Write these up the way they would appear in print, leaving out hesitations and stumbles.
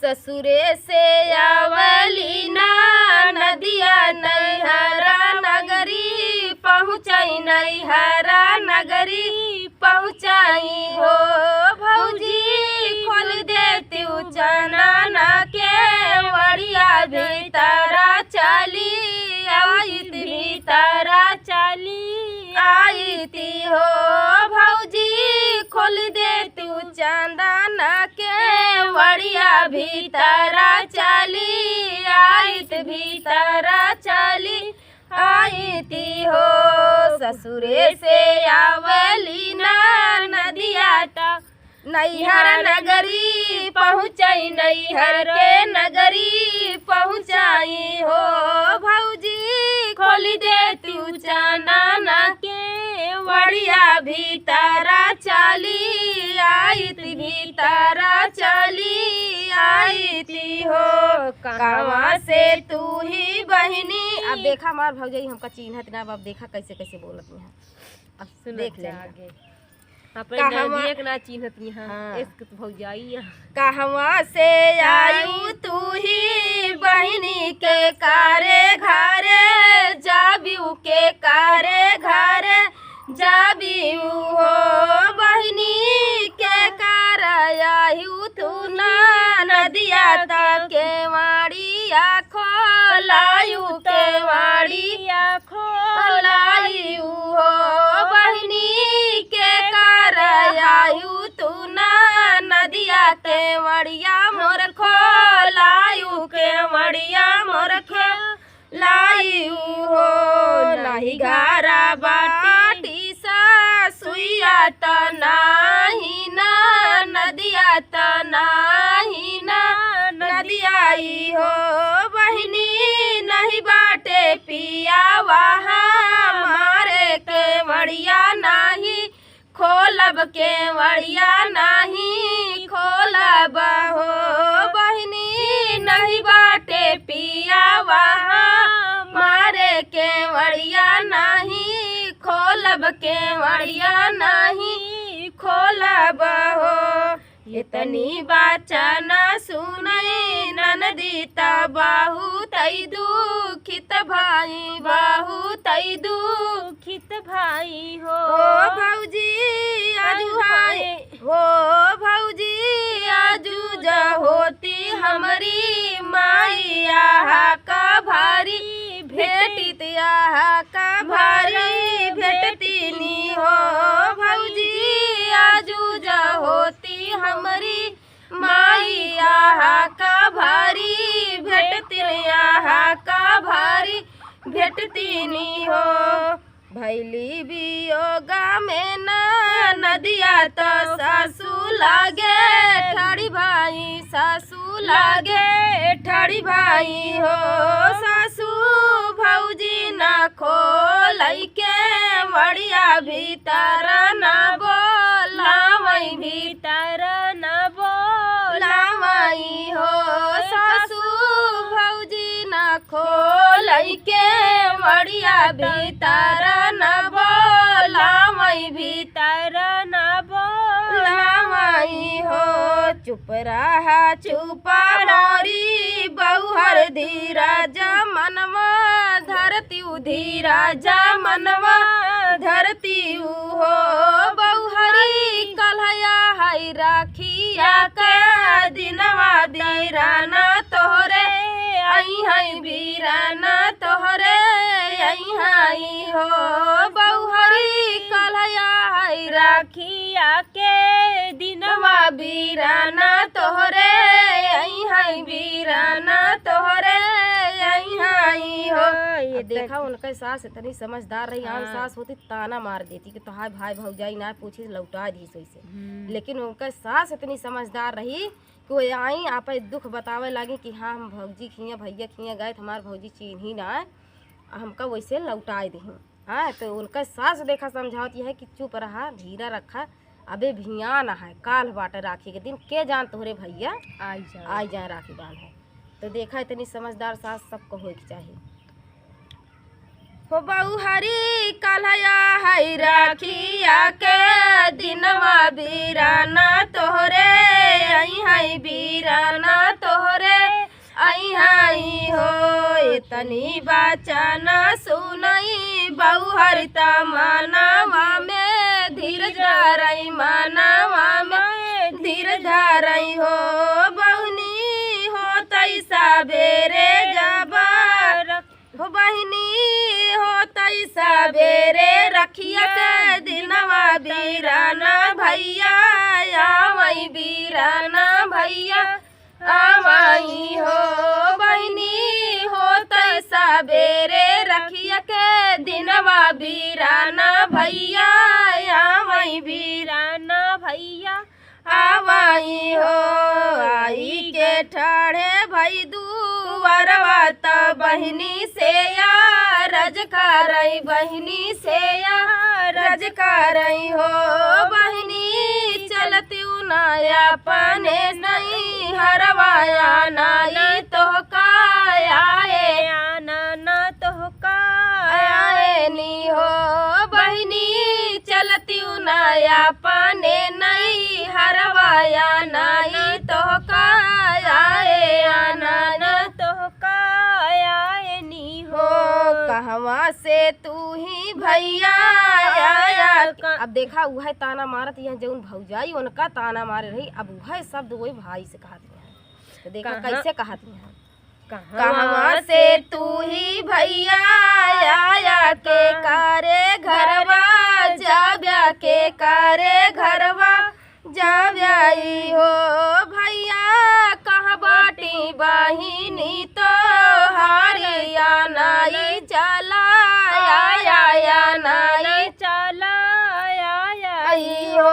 ससुरे से आवली ना नदिया नैहरा नगरी पहुँचाई नैहरा नगरी पहुँचाई हो भौजी खोल देती चनना के वड़िया भीतरा चली आईत भीतरा चली आईती हो भौजी खोल देती चंदना के वड़िया भीतरा चली आईत भीतरा चली आईती हो ससुरे से आवली ना नदिया नैहर नगरी पहुँचाई नैहर के नगरी पहुँचाई हो भौजी खोली दे तू चनना के वड़िया भीतरा चली आईत भीतरा चली आईती हो कहवा से तू ही बहनी। अब देखा हमार भौजाई हमका चिन्हत ना अब देखा कैसे कैसे बोलत है अब सुन देख ले आगे ना चिन्हत भौजाई कहवा से आयु तू ही बहनी के कारे घरे जाबियू के कारे घरे जाबियू हो बहनी के कार आयु तू ना नदिया के वाड़िया खोलायू के वाड़िया खोलायू हो बहनी के आयु तू ना नदिया के वड़िया मोर खोलायू के वड़िया मोर खोलायू हो नहीं घरा बाटी सा सुइया त नाही ना नदिया त नाही ना नदियाई हो बहनी नहीं बाटे पिया वहाँ मारे के वड़िया नाही खोलब के वड़िया नहीं खोलब हो बहनी नहीं बाटे पिया वहाँ मारे के वड़िया नहीं खोलब के वड़िया नहीं खोलब हो इतनी बाचन सुनई ननदी त बहुत दुखित भाई बहुत दुखित भाई हो भौजी आजू भाई हो भौजी आजू जा होती हमारी माइया का भारी भेटित का भारी भेटतीनी हो भौजी आजू जा होती हमारी माइया का भारी भेटतिया का भारी भेटतीनी हो भैली बियोगा में ना नदिया तो सासू लागे ठाड़ी भाई सासू लागे ठाड़ी भाई हो सासू भौजी ना खोलाई के वड़िया भीतर ना बोलावई भीतर ना बोलावई हो सासू भौजी ना खोलाई के वड़िया भीतर ना बोलावई भीतर ना बोलावई हो चुप रहा चुपा मोरी बहुहर धीरज मनवा धरती धीरज मनवा धरती हो बहुहरी कलहया है राखिया का दिनवा बीराना तोहरे आई है बीराना तोहरे आई है हो बहुहरी कलहया है राखिया के दिनवा बीराना तोहरे आई है बीराना तोहरे आई है हो। ये देखा उनका सास इतनी समझदार रही आम सास होती ताना मार देती कि तोहार भाई भौजाई ना पूछी लौटा दी से लेकिन उनका सास इतनी समझदार रही कि वो आई आप दुख बतावे लगी कि हाँ हम भौजी खिया भैया खिया गए हमार भौजी चिन्ही ना हमका वैसे लौटाए दी। हाँ तो उनका सास देखा समझावती है कि चुप रहा धीरा रखा अबे भिया ना है काल बाटे राखी के दिन के जान तोहरे भैया आई जाए राखी बांध है। तो देखा इतनी समझदार सास सबको हो चाहिए हो बहुहरी कलहया है राखिया के दिनवा बीराना तोहरे आई है बीराना तोहरे आई हो इतनी बचन सुनई बहुहरिता मानवा में धीर धरई मानवा में धीर धरई हो बहुनी हो तई सबेरे जबर हो बहिनी हो तई सबेरे रखिया के दिनवा बीराना भैया आवई बीराना भैया आवई हो बहिनी हो तई सबेरे रखिया के दिनवा बीराना भैया आवई बीराना भैया आवई हो आई के ठाड़े भई दुवरवा त बहिनी से या रज करई बहिनी से या रज करई हो बहिनी चलती नया पने नहीं हरवाया नाई तो कायाए आना न तो कायाए नी हो बहिनी चलती नया पने नहीं हरवाया नाई तो कायाए आना न तो कायाए नी हो कहवा से तू ही भैया आया। अब देखा वह ताना मारत यहाँ जौन भौजाई उनका ताना मारे रही अब वह शब्द वही भाई से कहती है तो देखा कैसे कहती है कहवा से तू ही भैया आया के कारे घरवा जाव्या के कारे घरवा जाव्याई हो भैया कह बाटी बहिनी तो हारिया नाई चला आया नाई चला आई हो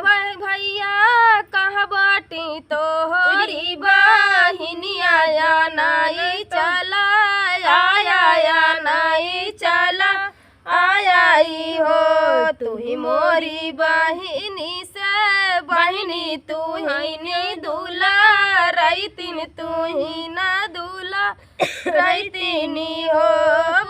भैया कह बाटी तो हरी बहिनी आया नाई चला आया नाई चला आई हो तू ही मोरी बहिनी से बहिनी तू ही नी दूला रईतिन तू ही ना दूला रईतिनी हो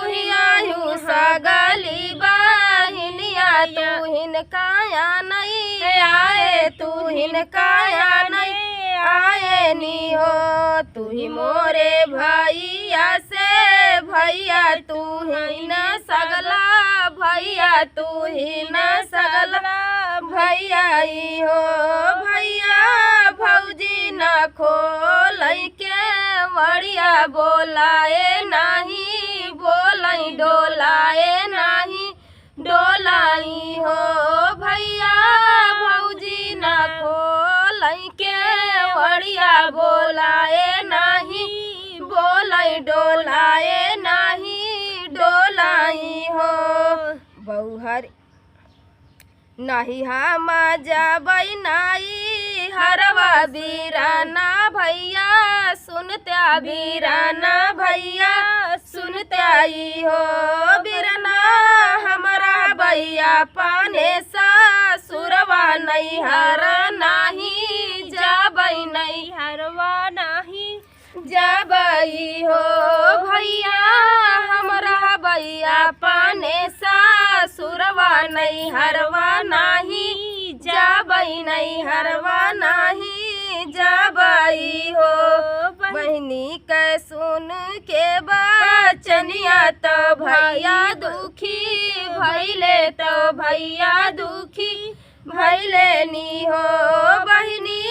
बुहियायु सगली बहिनिया तू हिन काया नहीं आए तू हिन काया नहीं आए नी हो तू ही मोरे भैया से भैया तू ही न सगला भैया तू ही न सगला भैया हो भैया भौजी न खोलई के वड़िया बोलाए नाही बोलई डोलाए नाही डोलाई हो भैया भौजी न खोलई के वड़िया बोलाए नाही बोलई डोलाए नाही डोलाई हो बहुहर नहीं हम जबई नाई हरवा बीराना भैया सुनत्या बीराना भैया सुनत्या आई हो बीराना हमारा भैया पाने सुरवा नहीं हरा नाही जबई नहीं हरवा नाही जबई हो भैया हमारा भैया पाने सुरवा नहीं हरवा नाही जबई नहीं हरवा नाही जबई हो बहनी के सुन के बचनिया तो भैया दुखी भैले तो भैया दुखी भैले नी हो बहिनी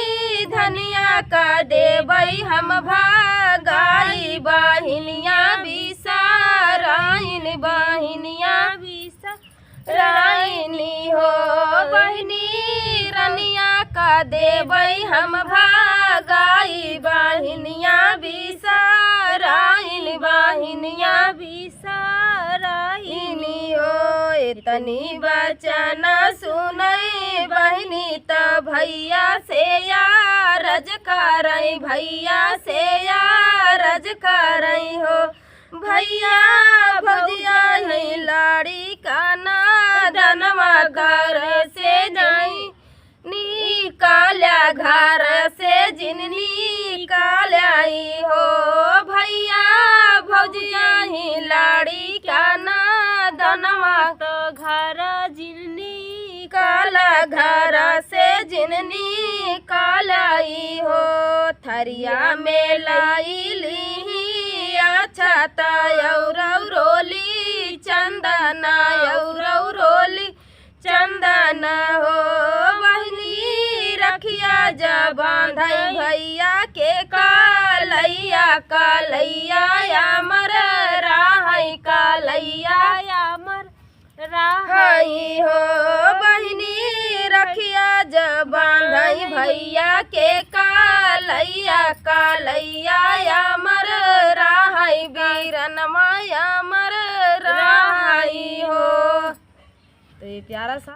धनिया का देवई हम भागाई बहिनिया बिसाराइन बहिनिया बिसाराइनी हो बहिनी रनिया का देवई हम भागाई बहिनिया बिसाराइन बहिनिया बिसाराइनी हो इतनी बचन सुनई बहिनी त भैया से रज करई भैया से रज करई हो भैया भौजिया ही लाड़ी का ना धनवा घर से नहीं निकाल्या घर से जिन निकालाई हो भैया भौजिया ही लाड़ी का ना धनवा तो घर जिननी काला घर से जिननी कालाई हो। थरिया में लाइली अच्छा तौरोली चंदना औरोली चंदना हो बहनी रखिया जा बांधई भैया के कालैया कालैया अमर राहई कालैया अमर राहई हो बहनी रखिया जा बांधई भैया के कालैया कालैया अमर राहई वीरन माया अमर राहई हो। तो ये प्यारा सा